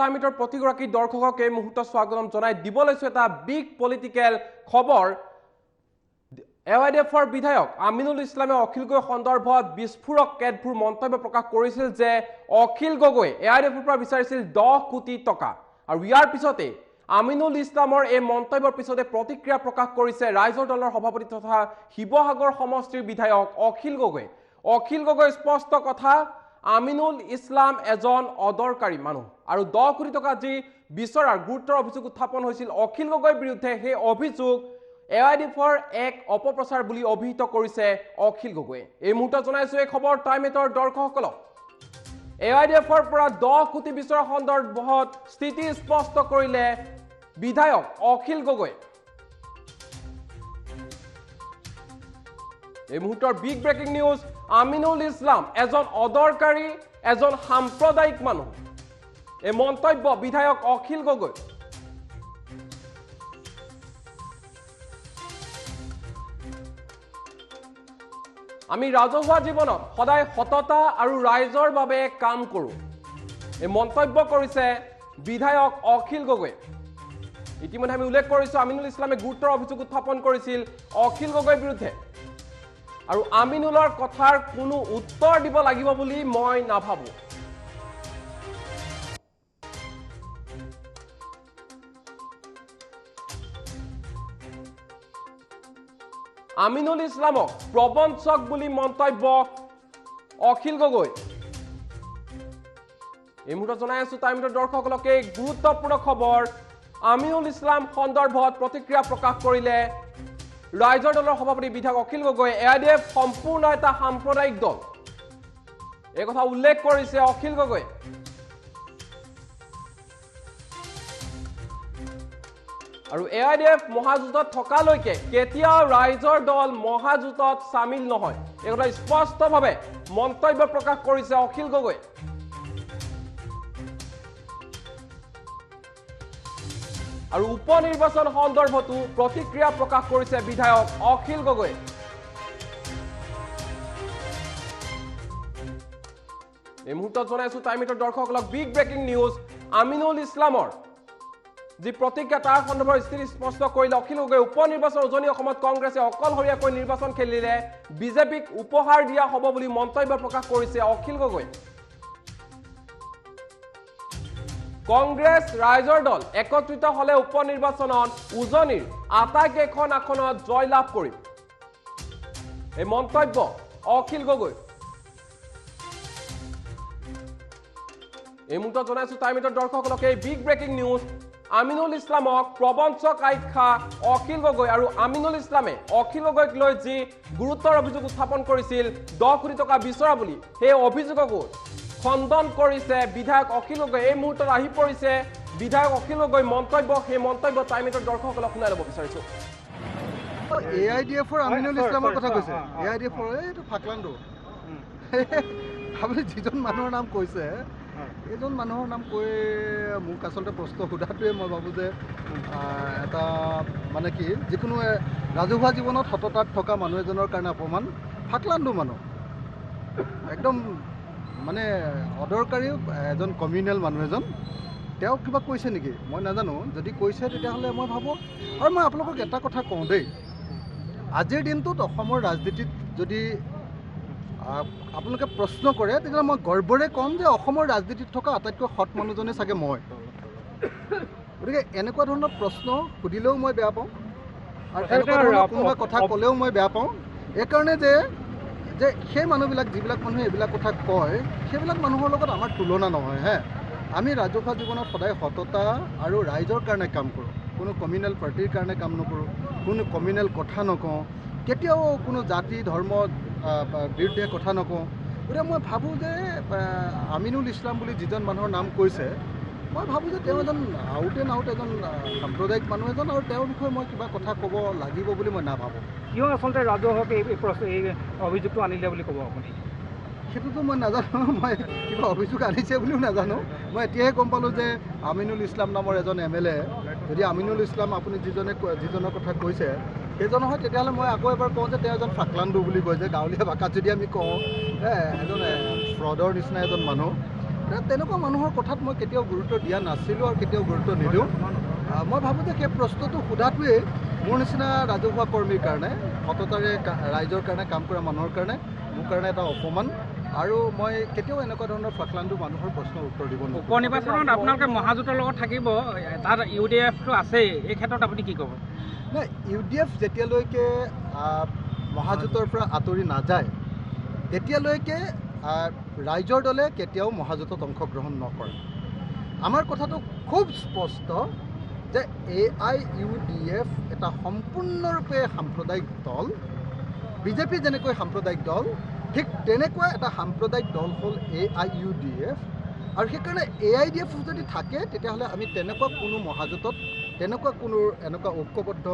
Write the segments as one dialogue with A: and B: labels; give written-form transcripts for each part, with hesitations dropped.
A: Star মিটৰ প্ৰতিগৰাকী দৰ্শকক এই মুহূৰ্তত স্বাগতম জনাই দিব লৈছো এটা বিগ পলিটিকেল খবৰ এআইডিএফৰ বিধায়ক আমিনুল ইছলামে অখিল গগৈ সন্দৰ্ভত বিস্ফোৰক কেতবোৰ মন্তব্য প্ৰকাশ কৰিছিল যে অখিল গগৈ এআইডিএফৰ পৰা বিচাৰিছিল 10 কোটি টকা আৰু ইয়াৰ পিছতে আমিনুল ইছলামৰ এই মন্তব্যৰ পিছতে প্ৰতিক্ৰিয়া প্ৰকাশ কৰিছে ৰাইজৰ দলৰ সভাপতি তথা শিৱসাগৰ সমষ্টিৰ বিধায়ক অখিল গগৈ স্পষ্ট কথা আমিনুল ইছলাম এজন অদৰকাৰী মানুহ আৰু 10 কোটি টকা যি বিচৰাৰ গুৰুত্বৰ অভিযোগ উত্থাপন হৈছিল অখিল গগৈৰ বিৰুদ্ধে সেই অভিযোগ এআইডিএফৰ এক অপপ্ৰচাৰ বুলি অভিহিত কৰিছে অখিল গগৈ এই মুহূৰ্তত জনাইছো এই খবৰ টাইমেটৰ দৰ্শকসকলক এআইডিএফৰ পৰা 10 কোটি বিচৰা সন্দৰ্ভত স্থিতি স্পষ্ট কৰিলে বিধায়ক অখিল গগৈ এই মুহূৰ্তৰ big breaking news Aminul Islam এজন অদৰকাৰী এজন সাম্প্ৰদায়িক মানুহ এই মন্তব্য বিধায়ক অখিল গগৈ আমি ৰাজহুৱা জীৱনত সদায় সততা আৰু ৰাইজৰ বাবে কাম কৰোঁ এই মন্তব্য কৰিছে বিধায়ক অখিল গগৈ ইতিমধ্যে আমি উল্লেখ কৰিছো আমিনুল ইছলামে গুৰুত্বৰ অভিযোগ উত্থাপন কৰিছিল অখিল গগৈৰ বিৰুদ্ধে আৰু আমিনুলৰ কথাৰ কোনো উত্তৰ দিব লাগিব বুলি মই নাভাবো আমিনুল ইছলামক প্ৰবঞ্চক বুলি মন্তব্য অখিল গগৈ এই মুহূৰ্তত জনাই আছো টাইমটোৰ দৰ্শকসকলক এই গুৰুত্বপূৰ্ণ খবৰ আমিনুল ইছলাম সন্দৰ্ভত প্ৰতিক্ৰিয়া প্ৰকাশ কৰিলে ৰাইজৰ দলৰ সভাপতি বিধায়ক অখিল গগৈ এআইডিএফ সম্পূৰ্ণ এটা সাম্প্ৰদায়িক দল এই কথা উল্লেখ কৰিছে অখিল গগৈ আৰু এআইডিএফ মহাজোঁটত থকালৈকে কেতিয়াও ৰাইজৰ দল মহাজোঁটত সামিল নহয় এই কথা স্পষ্টভাৱে মন্তব্য প্ৰকাশ কৰিছে অখিল গগৈ আৰু উপনিৰ্বাচন সন্দৰ্ভতো প্ৰতিক্ৰিয়া প্ৰকাশ কৰিছে বিধায়ক অখিল গগৈ এই মুহূৰ্তত জনাইছো টাইমেটৰ দৰ্শকসকলক বিগ ব্ৰেকিং নিউজ আমিনুল ইছলামৰ যি প্ৰতিক্ৰিয়া তাৰ সন্দৰ্ভত স্থিতি স্পষ্ট কৰিলে অখিল গগৈ উপনিৰ্বাচন উজনি অসমত কংগ্ৰেছে অকলশৰীয়াকৈ নিৰ্বাচন খেলিলে বিজেপিক উপহাৰ দিয়া হ'ব বুলি মন্তব্য প্ৰকাশ কৰিছে অখিল গগৈ কংগ্ৰেছ ৰাইজৰ দল একত্ৰিত হলে উপনিৰ্বাচনত উজনিৰ আটাইকেইখন আসনত জয়লাভ কৰিম এই মন্তব্য অখিল গগৈ এই মুহূৰ্তত জনাইছো টাইমেটৰ দৰ্শকসকলক এই বিগ ব্ৰেকিং নিউজ আমিনুল ইছলামক প্ৰবঞ্চক আখ্যা অখিল গগৈ আৰু আমিনুল ইছলামে অখিল গগৈক লৈ যি গুৰুত্বৰ অভিযোগ উত্থাপন কৰিছিল 10 কোটি টকা বিচৰা বুলি সেই অভিযোগকো খণ্ডন কৰিছে বিধায়ক অখিল গগৈ এই মুহূৰ্তত আহি পৰিছে বিধায়ক অখিল গগৈ মন্তব্য সেই মন্তব্য টাইমেটৰ দৰ্শকসকলক শুনাই ল'ব বিচাৰিছো
B: এআইডিএফৰ আমিনুল ইছলামৰ কথা কৈছে এআইডিএফৰ এইটো ফাকলাণ্ডো আপুনি যিজন মানুহৰ নাম কৈছে এইজন মানুহৰ নাম কৈ মোক আচলতে প্ৰশ্ন সোধাটোৱে মই ভাবোঁ যে এটা মানে কি যিকোনো ৰাজহুৱা জীৱনত সততাত থকা মানুহ এজনৰ কাৰণে অপমান ফাকলাণ্ডো মানুহ একদম মানে অদৰকাৰী এজন কমিউনেল মানুহ এজন তেওঁ কিবা কৈছে নেকি মই নাজানো যদি কৈছে তেতিয়াহ'লে মই ভাবোঁ আৰু মই আপোনালোকক এটা কথা কওঁ দেই আজিৰ দিনটোত অসমৰ ৰাজনীতিত যদি আপোনালোকে প্ৰশ্ন কৰে তেতিয়াহ'লে মই গৰ্বৰে ক'ম যে অসমৰ ৰাজনীতিত থকা আটাইতকৈ সৎ মানুহজনে চাগে মই গতিকে এনেকুৱা ধৰণৰ প্ৰশ্ন সুধিলেও মই বেয়া পাওঁ আৰু এনেকুৱা ধৰণৰ কোনোবা কথা ক'লেও মই বেয়া পাওঁ এইকাৰণে যে সেই মানুহবিলাক যিবিলাক মানুহে এইবিলাক কথা কয় সেইবিলাক মানুহৰ লগত আমাৰ তুলনা নহয় হে আমি ৰাজহুৱা জীৱনত সদায় সততা আৰু ৰাইজৰ কাৰণে কাম কৰোঁ কোনো কমিউনেল পাৰ্টিৰ কাৰণে কাম নকৰোঁ কোনো কমিউনেল কথা নকওঁ কেতিয়াও কোনো জাতি ধৰ্ম বিৰুদ্ধে কথা নকওঁ গতিকে মই ভাবোঁ যে আমিনুল ইছলাম বুলি যিজন মানুহৰ নাম কৈছে মই ভাবোঁ যে তেওঁ এজন আউট এজন সাম্প্ৰদায়িক মানুহ এজন আৰু তেওঁৰ বিষয়ে মই কিবা কথা ক'ব লাগিব বুলি মই নাভাবোঁ
C: কিয় আচলতে ৰাজহুৱাকে এই অভিযোগটো আনিলে বুলি ক'ব আপুনি
B: সেইটোতো মই নাজানো মই কিবা অভিযোগ আনিছে বুলিও নাজানো মই এতিয়াহে গম পালোঁ যে আমিনুল ইছলাম নামৰ এজন MLA যদি আমিনুল ইছলাম আপুনি যিজনৰ কথা কৈছে সেইজন হয় তেতিয়াহ'লে মই আকৌ এবাৰ কওঁ যে তেওঁ এজন ফাকলাণ্ডো বুলি কয় যে গাঁৱলীয়া ভাষাত যদি আমি কওঁ এজন ফ্ৰডৰ নিচিনা এজন মানুহ তেনেকুৱা মানুহৰ কথাত মই কেতিয়াও গুৰুত্ব দিয়া নাছিলোঁ আৰু কেতিয়াও গুৰুত্ব নিদিওঁ। মই ভাবোঁ যে সেই প্ৰশ্নটো সোধাটোৱেই মোৰ নিচিনা ৰাজহুৱা কৰ্মীৰ কাৰণে, সততাৰে ৰাইজৰ কাৰণে কাম কৰা মানুহৰ কাৰণে মোৰ কাৰণে এটা অপমান। আৰু মই কেতিয়াও এনেকুৱা ধৰণৰ ফাকলাণ্ডু মানুহৰ প্ৰশ্নৰ উত্তৰ দিব নোৱাৰোঁ।
C: উপ নিৰ্বাচনত আপোনালোকে মহাজোঁটৰ লগত থাকিব, তাত UDF-টো আছেই, এই ক্ষেত্ৰত আপুনি কি ক'ব?
B: নাই, UDF যেতিয়ালৈকে মহাজোঁটৰ পৰা আঁতৰি নাযায় তেতিয়ালৈকে ৰাইজৰ দলে কেতিয়াও মহাজোঁটত অংশগ্ৰহণ নকৰে। আমাৰ কথাটো খুব স্পষ্ট যে AIUDF এটা সম্পূৰ্ণৰূপে সাম্প্ৰদায়িক দল। বিজেপি যেনেকৈ সাম্প্ৰদায়িক দল, ঠিক তেনেকুৱা এটা সাম্প্ৰদায়িক দল হ'ল AIUDF। আৰু সেইকাৰণে AIUDF যদি থাকে তেতিয়াহ'লে আমি তেনেকুৱা কোনো মহাজোঁটত, তেনেকুৱা কোনো এনেকুৱা ঐক্যবদ্ধ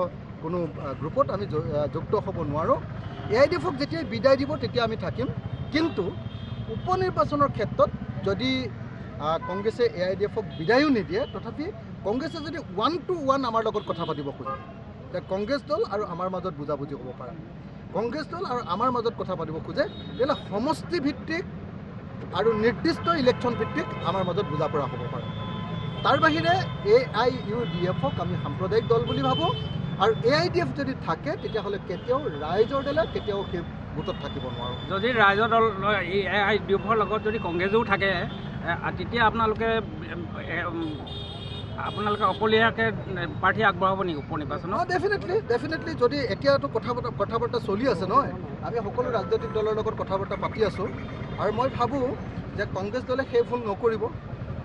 B: কোনো গ্ৰুপত আমি যুক্ত হ'ব নোৱাৰোঁ। AIUDFক যেতিয়াই বিদায় দিব তেতিয়া আমি থাকিম। কিন্তু উপ নিৰ্বাচনৰ ক্ষেত্ৰত যদি কংগ্ৰেছে AIUDFক বিদায়ো নিদিয়ে, তথাপি কংগ্ৰেছে যদি 1-to-1 আমাৰ লগত কথা পাতিব খোজে, যে কংগ্ৰেছ দল আৰু আমাৰ মাজত বুজাবুজি হ'ব পাৰে, কংগ্ৰেছ দল আৰু আমাৰ মাজত কথা পাতিব খোজে, তেতিয়াহ'লে সমষ্টিভিত্তিক আৰু নিৰ্দিষ্ট ইলেকশ্যন ভিত্তিক আমাৰ মাজত বুজা পৰা হ'ব পাৰে। তাৰ বাহিৰে AIUDFক আমি সাম্প্ৰদায়িক দল বুলি ভাবোঁ। আৰু AIUDF যদি থাকে তেতিয়াহ'লে কেতিয়াও ৰাইজৰ দলে কেতিয়াও সেই গোটত থাকিব নোৱাৰোঁ।
C: যদি ৰাইজৰ দল AIUDFৰ লগত যদি কংগ্ৰেছেও থাকে, তেতিয়া আপোনালোকে অকলীয়াকৈ প্ৰাৰ্থী আগবঢ়াব নেকি উপ নিৰ্বাচনত?
B: ডেফিনেটলি যদি এতিয়াতো কথা বাৰ্তা চলি আছে নহয়, আমি সকলো ৰাজনৈতিক দলৰ লগত কথা বাৰ্তা পাতি আছোঁ। আৰু মই ভাবোঁ যে কংগ্ৰেছ দলে সেই ভুল নকৰিব।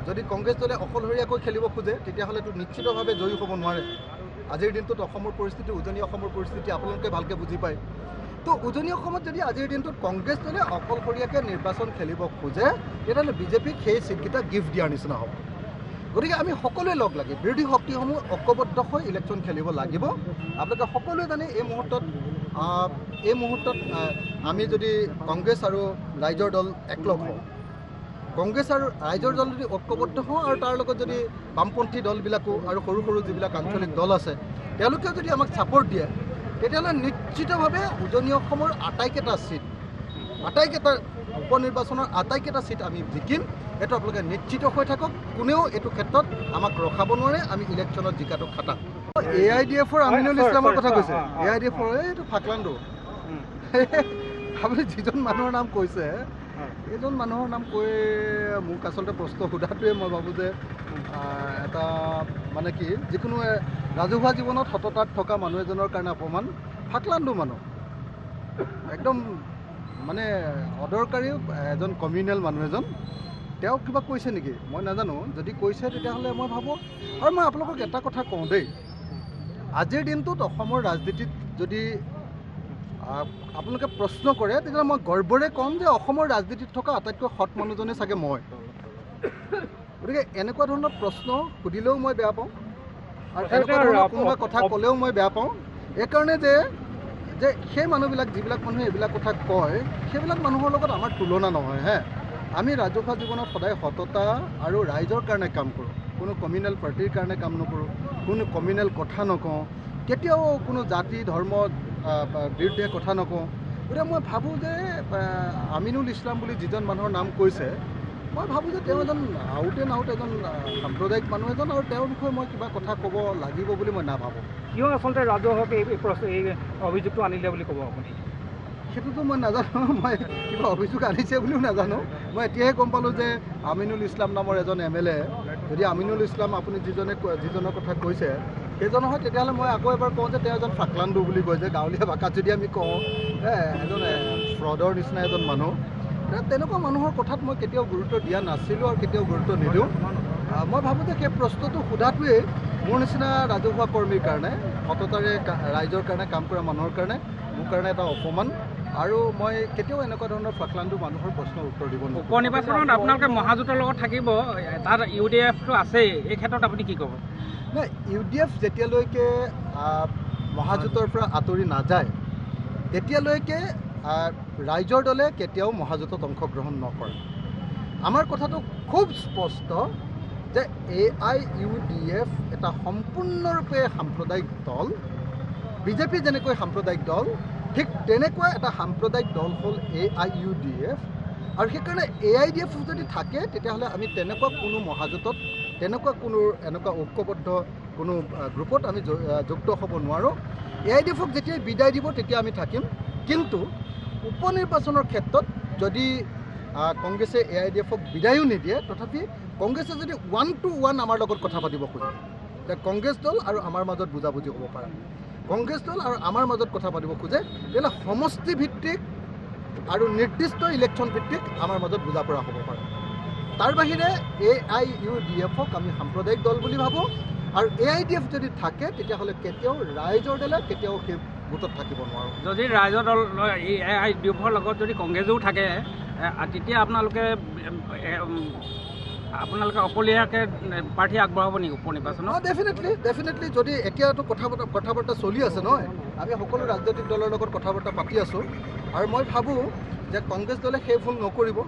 B: যদি কংগ্ৰেছ দলে অকলশৰীয়াকৈ খেলিব খোজে তেতিয়াহ'লেতো নিশ্চিতভাৱে জয়ী হ'ব নোৱাৰে। আজিৰ দিনটোত অসমৰ পৰিস্থিতি, উজনি অসমৰ পৰিস্থিতি আপোনালোকে ভালকৈ বুজি পায়। তো উজনি অসমত যদি আজিৰ দিনটোত কংগ্ৰেছ দলে অকলশৰীয়াকৈ নিৰ্বাচন খেলিব খোজে তেতিয়াহ'লে বিজেপিক সেই চিটকেইটা গিফ্ট দিয়াৰ নিচিনা হ'ব। গতিকে আমি সকলোৱে লগ লাগি বিৰোধী শক্তিসমূহ ঐক্যবদ্ধ হৈ ইলেকশ্যন খেলিব লাগিব। আপোনালোকে সকলোৱে জানে এই মুহূৰ্তত আমি যদি কংগ্ৰেছ আৰু ৰাইজৰ দল একলগ হওঁ, কংগ্ৰেছ আৰু ৰাইজৰ দল যদি ঐক্যবদ্ধ হওঁ আৰু তাৰ লগত যদি বামপন্থী দলবিলাকো আৰু সৰু সৰু যিবিলাক আঞ্চলিক দল আছে তেওঁলোকেও যদি আমাক ছাপৰ্ট দিয়ে, তেতিয়াহ'লে নিশ্চিতভাৱে উজনি অসমৰ আটাইকেইটা উপ নিৰ্বাচনৰ আটাইকেইটা ছিট আমি জিকিম। এইটো আপোনালোকে নিশ্চিত হৈ থাকক। কোনেও এইটো ক্ষেত্ৰত আমাক ৰখাব নোৱাৰে। আমি ইলেকশ্যনত জিকাটো খাটাম। AIUDFৰ আমিনুল ইছলামৰ কথা কৈছে। AIUDFৰ এইটো ফাকলাণ্ডু। আপুনি যিজন মানুহৰ নাম কৈছে, এইজন মানুহৰ নাম কৈ মোক আচলতে প্ৰশ্ন সোধাটোৱে মই ভাবোঁ যে এটা মানে কি, যিকোনো ৰাজহুৱা জীৱনত সততাত থকা মানুহ এজনৰ কাৰণে অপমান। ফাকলাণ্ডু মানুহ, একদম মানে অদৰকাৰী এজন কমিউনেল মানুহ এজন। তেওঁ কিবা কৈছে নেকি মই নাজানো। যদি কৈছে তেতিয়াহ'লে মই ভাবোঁ, আৰু মই আপোনালোকক এটা কথা কওঁ দেই, আজিৰ দিনটোত অসমৰ ৰাজনীতিত যদি আপোনালোকে প্ৰশ্ন কৰে তেতিয়াহ'লে মই গৰ্বৰে ক'ম যে অসমৰ ৰাজনীতিত থকা আটাইতকৈ সৎ মানুহজনে চাগে মই। গতিকে এনেকুৱা ধৰণৰ প্ৰশ্ন সুধিলেও মই বেয়া পাওঁ, আৰু এনেকুৱা ধৰণৰ কোনোবা কথা ক'লেও মই বেয়া পাওঁ। এইকাৰণে যে সেই মানুহবিলাক, যিবিলাক মানুহে এইবিলাক কথা কয়, সেইবিলাক মানুহৰ লগত আমাৰ তুলনা নহয়। আমি ৰাজহুৱা জীৱনত সদায় সততা আৰু ৰাইজৰ কাৰণে কাম কৰোঁ। কোনো কমিউনেল পাৰ্টিৰ কাৰণে কাম নকৰোঁ, কোনো কমিউনেল কথা নকওঁ, কেতিয়াও কোনো জাতি ধৰ্ম বিৰুদ্ধে কথা নকওঁ। গতিকে মই ভাবোঁ যে আমিনুল ইছলাম বুলি যিজন মানুহৰ নাম কৈছে, মই ভাবোঁ যে তেওঁ এজন আউট এজন সাম্প্ৰদায়িক মানুহ এজন, আৰু তেওঁৰ বিষয়ে মই কিবা কথা ক'ব লাগিব বুলি মই নাভাবোঁ।
C: কিয় আচলতে ৰাজহুৱাকৈ এই অভিযোগটো আনিলে বুলি ক'ব আপুনি?
B: সেইটোতো মই নাজানো। মই কিবা অভিযোগ আনিছে বুলিও নাজানো। মই এতিয়াহে গম পালোঁ যে আমিনুল ইছলাম নামৰ এজন MLA। যদি আমিনুল ইছলাম আপুনি যিজনৰ কথা কৈছে সেইজন হয়, তেতিয়াহ'লে মই আকৌ এবাৰ কওঁ যে তেওঁ এজন ফাকলাণ্ডু বুলি কয় যে গাঁৱলীয়া ভাষাত যদি আমি কওঁ, এজন ফ্ৰডৰ নিচিনা এজন মানুহ। তেনেকুৱা মানুহৰ কথাত মই কেতিয়াও গুৰুত্ব দিয়া নাছিলোঁ আৰু কেতিয়াও গুৰুত্ব নিদিওঁ। মই ভাবোঁ যে সেই প্ৰশ্নটো সোধাটোৱেই মোৰ নিচিনা ৰাজহুৱা কৰ্মীৰ কাৰণে, সততাৰে ৰাইজৰ কাৰণে কাম কৰা মানুহৰ কাৰণে মোৰ কাৰণে এটা অপমান। আৰু মই কেতিয়াও এনেকুৱা ধৰণৰ ফাকলাণ্ডু মানুহৰ প্ৰশ্নৰ উত্তৰ দিব নোৱাৰোঁ।
C: উপ নিৰ্বাচনত আপোনালোকে মহাজোঁটৰ লগত থাকিব, তাত UDF-টো আছেই, এই ক্ষেত্ৰত আপুনি কি ক'ব?
B: নাই, UDF যেতিয়ালৈকে মহাজোঁটৰ পৰা আঁতৰি নাযায় তেতিয়ালৈকে ৰাইজৰ দলে কেতিয়াও মহাজোঁটত অংশগ্ৰহণ নকৰে। আমাৰ কথাটো খুব স্পষ্ট যে AIUDF এটা সম্পূৰ্ণৰূপে সাম্প্ৰদায়িক দল। বিজেপি যেনেকৈ সাম্প্ৰদায়িক দল, ঠিক তেনেকুৱা এটা সাম্প্ৰদায়িক দল হ'ল AIUDF। আৰু সেইকাৰণে AIDF যদি থাকে তেতিয়াহ'লে আমি তেনেকুৱা কোনো মহাজোঁটত তেনেকুৱা কোনো এনেকুৱা ঐক্যবদ্ধ কোনো গ্ৰুপত আমি যুক্ত হ'ব নোৱাৰোঁ। AIDFক যেতিয়া বিদায় দিব তেতিয়া আমি থাকিম, কিন্তু উপনিৰ্বাচনৰ ক্ষেত্ৰত যদি কংগ্ৰেছে AIDFক বিদায়ো নিদিয়ে, তথাপি কংগ্ৰেছে যদি 1-to-1 আমাৰ লগত কথা পাতিব খোজে, যে কংগ্ৰেছ দল আৰু আমাৰ মাজত বুজাবুজি হ'ব পাৰে, কংগ্ৰেছ দল আৰু আমাৰ মাজত কথা পাতিব খোজে, তেতিয়াহ'লে সমষ্টিভিত্তিক আৰু নিৰ্দিষ্ট ইলেকশ্যন ভিত্তিক আমাৰ মাজত বুজা পৰা হ'ব পাৰে। তাৰ বাহিৰে AIUDFক আমি সাম্প্ৰদায়িক দল বুলি ভাবোঁ, আৰু AIDF যদি থাকে তেতিয়াহ'লে কেতিয়াও ৰাইজৰ দলে কেতিয়াও সেই গোটত থাকিব নোৱাৰোঁ।
C: যদি ৰাইজৰ দল AIUDFৰ লগত যদি কংগ্ৰেছো থাকে, তেতিয়া আপোনালোকে অকলীয়াকৈ প্ৰাৰ্থী আগবঢ়াব নেকি উপনিৰ্বাচনত?
B: ডেফিনেটলি যদি এতিয়াতো কথা বাৰ্তা চলি আছে নহয়, আমি সকলো ৰাজনৈতিক দলৰ লগত কথা বাৰ্তা পাতি আছোঁ, আৰু মই ভাবোঁ যে কংগ্ৰেছ দলে সেই ভুল নকৰিব।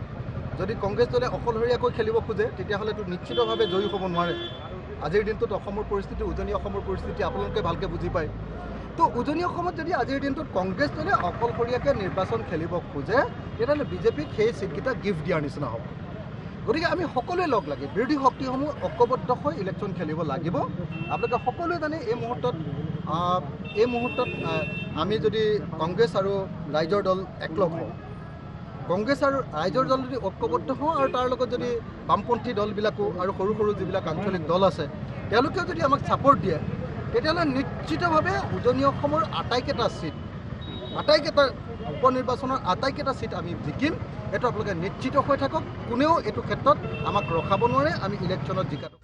B: যদি কংগ্ৰেছ দলে অকলশৰীয়াকৈ খেলিব খোজে তেতিয়াহ'লেতো নিশ্চিতভাৱে জয়ী হ'ব নোৱাৰে। আজিৰ দিনটোত অসমৰ পৰিস্থিতি, উজনি অসমৰ পৰিস্থিতি আপোনালোকে ভালকৈ বুজি পায়। তো উজনি অসমত যদি আজিৰ দিনটোত কংগ্ৰেছ দলে অকলশৰীয়াকৈ নিৰ্বাচন খেলিব খোজে, তেতিয়াহ'লে বিজেপিক সেই ছিটকেইটা গিফ্ট দিয়াৰ নিচিনা হ'ব। গতিকে আমি সকলোৱে লগ লাগি বিৰোধী শক্তিসমূহ ঐক্যবদ্ধ হৈ ইলেকশ্যন খেলিব লাগিব। আপোনালোকে সকলোৱে জানে এই মুহূৰ্তত আমি যদি কংগ্ৰেছ আৰু ৰাইজৰ দল একলগ হওঁ, কংগ্ৰেছ আৰু ৰাইজৰ দল যদি ঐক্যবদ্ধ হওঁ, আৰু তাৰ লগত যদি বামপন্থী দলবিলাকো আৰু সৰু সৰু যিবিলাক আঞ্চলিক দল আছে তেওঁলোকেও যদি আমাক ছাপৰ্ট দিয়ে, তেতিয়াহ'লে নিশ্চিতভাৱে উজনি অসমৰ আটাইকেইটা উপনিৰ্বাচনৰ আটাইকেইটা ছিট আমি জিকিম। এইটো আপোনালোকে নিশ্চিত হৈ থাকক, কোনেও এইটো ক্ষেত্ৰত আমাক ৰখাব নোৱাৰে। আমি ইলেকশ্যনত জিকাটো